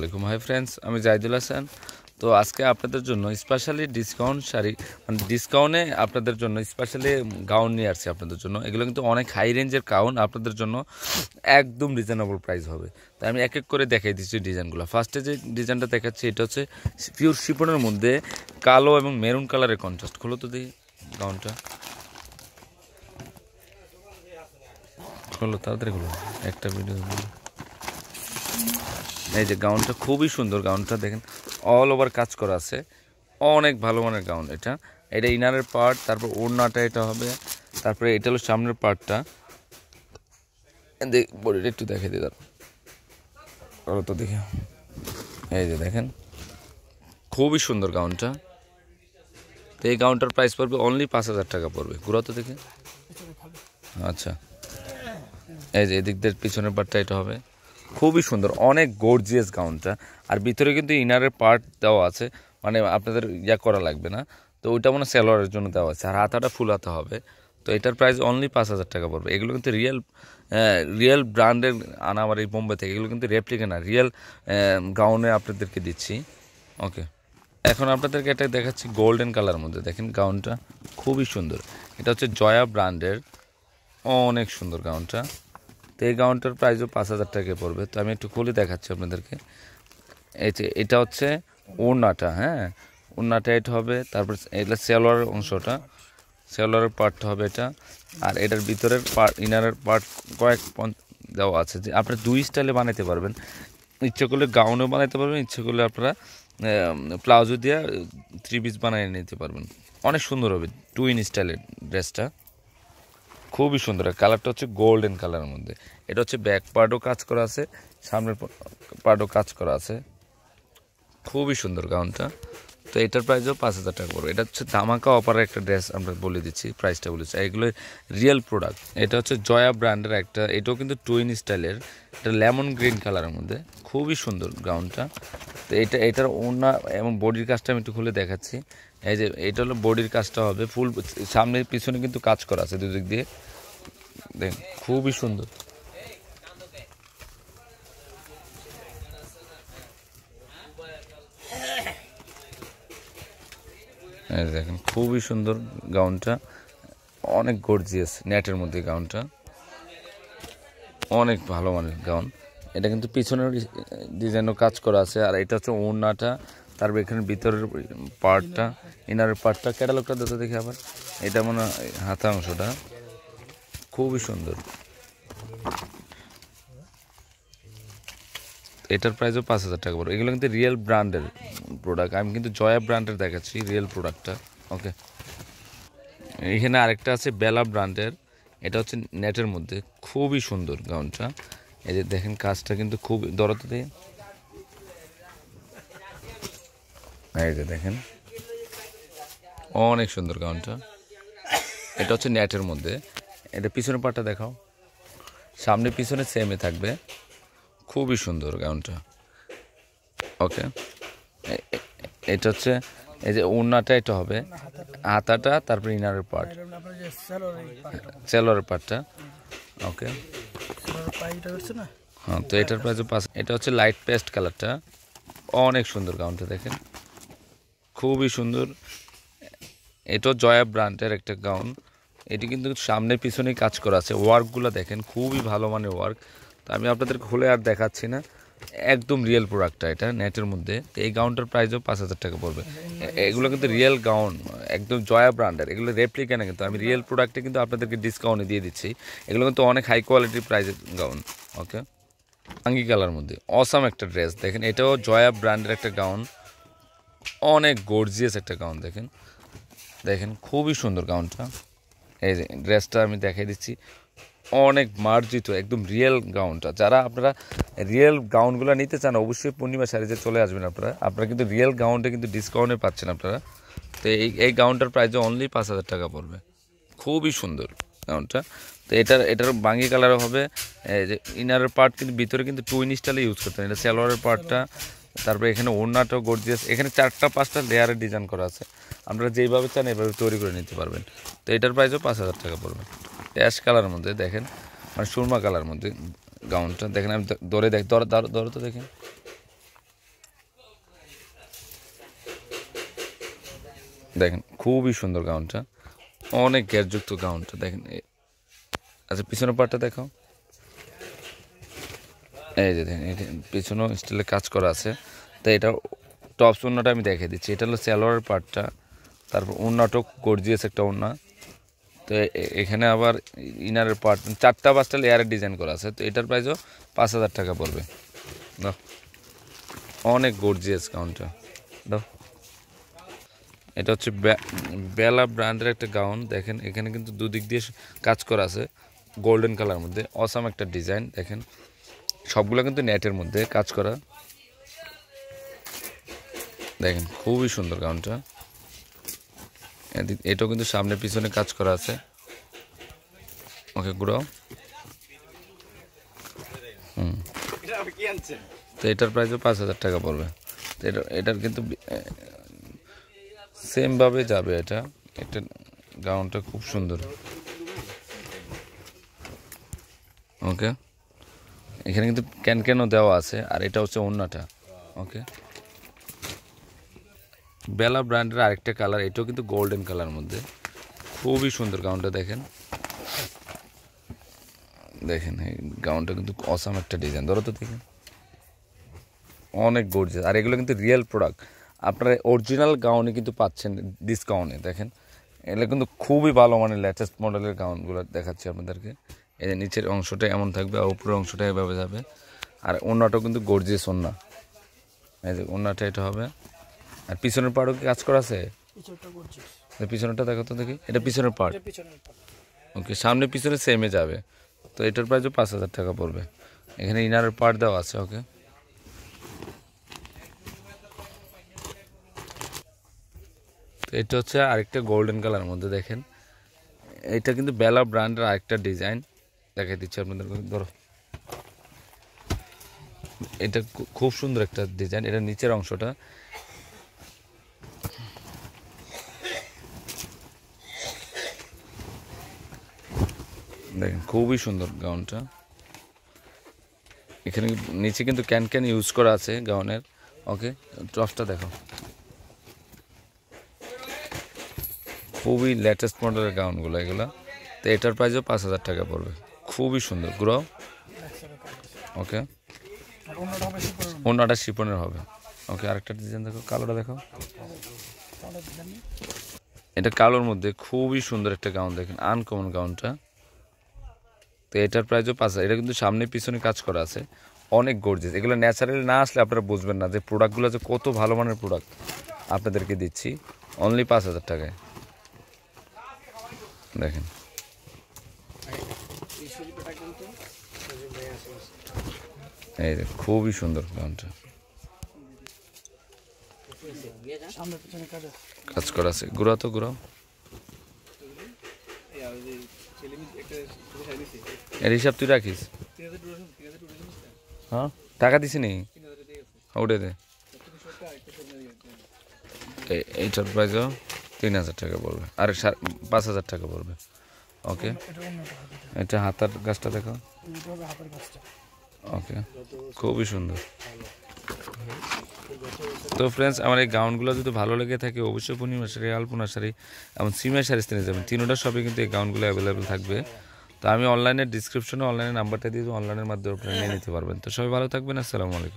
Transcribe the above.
আসসালামু hi friends, আমি জাহিদুল হাসান। তো আজকে আপনাদের জন্য স্পেশালি ডিসকাউন্ট শাড়ি মানে ডিসকাউন্টে আপনাদের জন্য স্পেশালি গাউন নিয়ে আসছি আপনাদের জন্য। এগুলো কিন্তু অনেক হাই রেঞ্জের গাউন, আপনাদের জন্য একদম রিজনেবল প্রাইস হবে। তাই আমি এক এক করে দেখাই দিচ্ছি ডিজাইনগুলো। ফার্স্টে যে ডিজাইনটা দেখাচ্ছি এটা হচ্ছে পিওর শিফনের মধ্যে কালো এবং মেরুন কালারের কন্ট্রাস্ট। খোলো তো দেখি গাউনটা, খোলো তাড়াতাড়ি খোলো, একটা ভিডিও। এই যে গাউনটা খুবই সুন্দর, গাউনটা দেখেন অল ওভার কাজ করা আছে, অনেক ভালো মানের গাউন। এটা ইনারের পার্ট, তারপর ওড়নাটা এটা হবে, তারপরে এটা হলো সামনের পার্টটা। বডিটা একটু দেখে দিই দাঁড়ো তো দেখে। এই যে দেখেন খুবই সুন্দর গাউনটা। তো এই গাউনটার প্রাইস পড়বে অনলি 5,000 টাকা পড়বে। ঘুরাও তো দেখে। আচ্ছা, এই যে এদিক দিয়ে পিছনের পার্টটা এটা হবে, খুবই সুন্দর, অনেক গর্জিয়াস গাউনটা। আর ভিতরে কিন্তু ইনারের পার্ট দেওয়া আছে, মানে আপনাদের করা লাগবে না। তো ওইটা মানে সেলোয়ারের জন্য দেওয়া আছে, আর হাতাটা ফুল হাতা হবে। তো এটার প্রাইস অনলি 5,000 টাকা পড়বে। এগুলো কিন্তু রিয়েল ব্র্যান্ডের আনা আমার এই বোম্বে থেকে। এগুলো কিন্তু রেপ্লিকা না, রিয়েল গাউনে আপনাদেরকে দিচ্ছি। ওকে, এখন আপনাদেরকে এটা দেখাচ্ছি গোল্ডেন কালার মধ্যে। দেখেন গাউনটা খুবই সুন্দর, এটা হচ্ছে জয়া ব্র্যান্ডের, অনেক সুন্দর গাউনটা। তো এই গাউনটার প্রাইসও 5,000 টাকা পড়বে। তো আমি একটু খুলে দেখাচ্ছি আপনাদেরকে। এই যে এটা হচ্ছে ওড়নাটা, হ্যাঁ ওড়নাটা এটা হবে, তারপর এটা সেলোয়ারের অংশটা, সেলোয়ারের পার্টটা হবে এটা। আর এটার ভিতরের পার্ট, ইনারের পার্ট কয়েক দেওয়া আছে, যে আপনারা দুই স্টাইলে বানাইতে পারবেন। ইচ্ছে করলে গাউনও বানাইতে পারবেন, ইচ্ছে করলে আপনারা প্লাজো দিয়ে 3 পিস বানিয়ে নিতে পারবেন। অনেক সুন্দর হবে টুইন স্টাইলের ড্রেসটা, খুবই সুন্দর। কালারটা হচ্ছে গোল্ডেন কালারের মধ্যে। এটা হচ্ছে ব্যাক পার্টও কাজ করা আছে, সামনের পার্টও কাজ করা আছে, খুবই সুন্দর গাউনটা। তো এটার প্রাইসও 5,000 টাকা পড়বে। এটা হচ্ছে ধামাকা অফারের একটা ড্রেস, আমরা বলে দিচ্ছি, প্রাইসটা বলেছি। এগুলো রিয়েল প্রোডাক্ট। এটা হচ্ছে জয়া ব্র্যান্ডের একটা, এটাও কিন্তু টুইন স্টাইলের, এটা লেমন গ্রিন কালারের মধ্যে, খুবই সুন্দর গাউনটা। তো এটার ওড়না এবং বডির কাজটা আমি একটু খুলে দেখাচ্ছি। এই যে এটা হলো বডির কাজটা হবে ফুল, সামনে পিছনে কিন্তু কাজ করা আছে দুদিক দিয়ে, দেখেন খুবই সুন্দর। দেখেন খুবই সুন্দর গাউনটা, অনেক গর্জিয়াস নেটের মধ্যে গাউনটা, অনেক ভালো মানের গাউন। এটা কিন্তু পিছনের ডিজাইনও কাজ করা আছে। আর এটা হচ্ছে ওড়নাটা, তারপর এখানে ভিতরের পার্টটা, ইনারের পার্টটা। ক্যাটালগটা দিতে দেখি আবার, এটা মনে হয় হাতা অংশটা, খুবই সুন্দর। এটার প্রাইসও 5,000 টাকা পড়বে। এগুলো কিন্তু রিয়েল ব্র্যান্ডের প্রোডাক্ট, আমি কিন্তু জয়া ব্র্যান্ডের দেখাচ্ছি রিয়েল প্রোডাক্টটা। ওকে, এখানে আরেকটা আছে বেলা ব্র্যান্ডের, এটা হচ্ছে নেটের মধ্যে, খুবই সুন্দর গাউনটা। এই যে দেখেন কাজটা কিন্তু খুব দরদ দিয়ে, এই যে দেখেন অনেক সুন্দর গাউনটা। এটা হচ্ছে নেটের মধ্যে। এটা পিছনের পাটটা দেখাও, সামনে পিছনে সেমে থাকবে, খুবই সুন্দর গাউনটা। ওকে, এটা হচ্ছে এই যে ওড়নাটা এটা হবে, হাতাটা, তারপর ইনারের পার্ট, সেলোয়ারের পার্টটা। ওকে, হ্যাঁ। তো এটার প্রাইস এটা হচ্ছে লাইট পেস্ট কালারটা, অনেক সুন্দর গাউনটা দেখেন, খুবই সুন্দর। এটাও জয়া ব্র্যান্ডের একটা গাউন। এটি কিন্তু সামনে পিছনেই কাজ করা আছে, ওয়ার্কগুলো দেখেন খুবই ভালো মানের ওয়ার্ক। তো আমি আপনাদের খুলে আর দেখাচ্ছি না, একদম রিয়েল প্রোডাক্টটা, এটা নেটের মধ্যে। তো এই গাউনটার প্রাইসও 5,000 টাকা পড়বে। এগুলো কিন্তু রিয়েল গাউন, একদম জয়া ব্র্যান্ডের, এগুলো রেপ্লিকা না, কিন্তু আমি রিয়েল প্রোডাক্টে কিন্তু আপনাদেরকে ডিসকাউন্টে দিয়ে দিচ্ছি। এগুলো কিন্তু অনেক হাই কোয়ালিটির প্রাইসের গাউন। ওকে, আঙ্গি কালার মধ্যে অসাম একটা ড্রেস দেখেন, এটাও জয়া ব্র্যান্ডের একটা গাউন, অনেক গর্জিয়াস একটা গাউন। দেখেন দেখেন খুবই সুন্দর গাউনটা। এই যে ড্রেসটা আমি দেখাই দিচ্ছি, অনেক মার্জিত, একদম রিয়েল গাউনটা। যারা আপনারা রিয়েল গাউনগুলো নিতে চান, অবশ্যই পূর্ণিমা শাড়িতে চলে আসবেন আপনারা কিন্তু রিয়েল গাউনটা কিন্তু ডিসকাউন্টে পাচ্ছেন আপনারা। তো এই গাউনটার প্রাইস অনলি 5,000 টাকা পড়বে, খুবই সুন্দর গাউনটা। তো এটার বাঙ্গি কালারও হবে। এই যে ইনারের পার্ট কিন্তু ভিতরে কিন্তু টুইন স্টাইলে ইউজ করতেন, এটা সালোয়ারের পার্টটা। তারপরে এখানে ওড়নাটাও গর্জিয়াস, এখানে 4-5টা লেয়ারের ডিজাইন করা আছে, আপনারা যেইভাবে চান এইভাবে তৈরি করে নিতে পারবেন। তো এটার প্রাইসও 5,000 টাকা পড়বে। অ্যাশ কালারের মধ্যে দেখেন, মানে সুরমা কালার মধ্যে গাউনটা দেখেন, আমি দরে তো দেখেন, দেখেন খুবই সুন্দর গাউনটা, অনেক গ্যারযুক্ত গাউনটা দেখেন। আচ্ছা পিছনের পার্টটা দেখো, এই যে দেখেন এটা পিছনেও স্টিলের কাজ করা আছে। তো এটা টপস ওড়নাটা আমি দেখিয়ে দিচ্ছি, এটা হলো সালোয়ারের পার্টটা। তারপর ওড়নাটাও গর্জিয়াস একটা ওড়না। তো এখানে আবার ইনারের পার্ট 4টা-5টা লেয়ারের ডিজাইন করা আছে। তো এটার প্রাইসও 5,000 টাকা পড়বে। দাও, অনেক গর্জিয়াস গাউনটা দাও। এটা হচ্ছে বেলা ব্র্যান্ডের একটা গাউন। দেখেন এখানে কিন্তু দুদিক দিয়ে কাজ করা আছে গোল্ডেন কালার মধ্যে, অসাম একটা ডিজাইন। দেখেন সবগুলো কিন্তু নেটের মধ্যে কাজ করা। দেখেন খুবই সুন্দর গাউনটা। এটাও কিন্তু সামনে পিছনে কাজ করা আছে। ওকে ঘুরাও। তো এটার প্রাইসও 5,000 টাকা পড়বে। তো এটার কিন্তু সেমভাবে যাবে এটা। একটা গাউনটা খুব সুন্দর। ওকে, এখানে কিন্তু ক্যানও দেওয়া আছে, আর এটা হচ্ছে ওড়নাটা। ওকে, বেলা ব্র্যান্ডের আরেকটা কালার, এটাও কিন্তু গোল্ডেন কালার মধ্যে, খুবই সুন্দর গাউনটা। দেখেন দেখেন এই গাউনটা কিন্তু অসাম একটা ডিজাইন। ধরো তো দেখেন, অনেক গর্জিয়াস। আর এগুলো কিন্তু রিয়েল প্রোডাক্ট, আপনারা অরিজিনাল গাউনে কিন্তু পাচ্ছেন ডিসকাউন্টে। দেখেন এগুলো কিন্তু খুবই ভালো মানের লেটেস্ট মডেলের গাউনগুলো দেখাচ্ছি আপনাদেরকে। এই যে নিচের অংশটা এমন থাকবে, আর উপরের অংশটা এভাবে যাবে। আর ওড়নাটাও কিন্তু গর্জিয়াস ওড়না। এই যে ওড়নাটা এটা হবে। আর পিছনের পার্টও কি কাজ করা আছে? পিছনেরটা দেখো তো দেখি, এটা পিছনের পার্ট। ওকে, সামনে পিছনে সেমে যাবে। তো এটার প্রাইসও 5,000 টাকা পড়বে। এখানে ইনারের পার্ট দেওয়া আছে। ওকে, তো এটা হচ্ছে আরেকটা গোল্ডেন কালার মধ্যে। দেখেন এটা কিন্তু বেলা ব্র্যান্ডের আরেকটা ডিজাইন দেখাই দিচ্ছি আপনাদেরকে। ধরো, এটা খুব সুন্দর একটা ডিজাইন। এটা নিচের অংশটা দেখেন খুবই সুন্দর গাউনটা। এখানে নিচে কিন্তু ক্যান ইউজ করা আছে গাউনের। ওকে, টপসটা দেখো, খুবই লেটেস্ট মডেলের গাউনগুলো এগুলো। তো এটার প্রাইসও 5,000 টাকা পড়বে। খুবই সুন্দর গুলো। ওকে, অন্যটা শিপনের হবে। ওকে, আরেকটা ডিজাইন দেখো, কালোটা দেখো, এটা কালোর মধ্যে খুবই সুন্দর একটা গাউন। দেখেন আনকমন গাউনটা। তো এটার প্রাইসও 5,000। এটা কিন্তু সামনে পিছনে কাজ করা আছে, অনেক গর্জিয়াস। এগুলো ন্যাচারালি না আসলে আপনারা বুঝবেন না যে প্রোডাক্টগুলো যে কত ভালো মানের প্রোডাক্ট আপনাদেরকে দিচ্ছি অনলি 5,000 টাকায়। দেখেন এই যে খুবই সুন্দর গাউনটা, কাজ করা আছে। ঘুরাও তো ঘুরাও। এর হিসাব তুই রাখিস? হ্যাঁ, টাকা দিছি নি, উঠে দে। এইটার প্রাইসও 3,000 টাকা পড়বে, আর 5,000 টাকা পড়বে। ওকে, এটা হাতার গাছটা দেখো। ওকে, খুবই সুন্দর। তো ফ্রেন্ডস, আমার এই গাউনগুলো যদি ভালো লেগে থাকে অবশ্যই পূর্ণিমা শাড়ি, আলপনা শাড়ি এবং সিমিয়া শাড়ি নিয়ে যাবেন। তিনটা শপে কিন্তু এই গাউনগুলো অ্যাভেলেবেল থাকবে। তো আমি অনলাইনের ডিসক্রিপশনে অনলাইনের নাম্বারটা দিয়ে অনলাইনের মাধ্যমে আপনারা নিয়ে নিতে পারবেন। তো সবাই ভালো থাকবেন। আসসালামু আলাইকুম।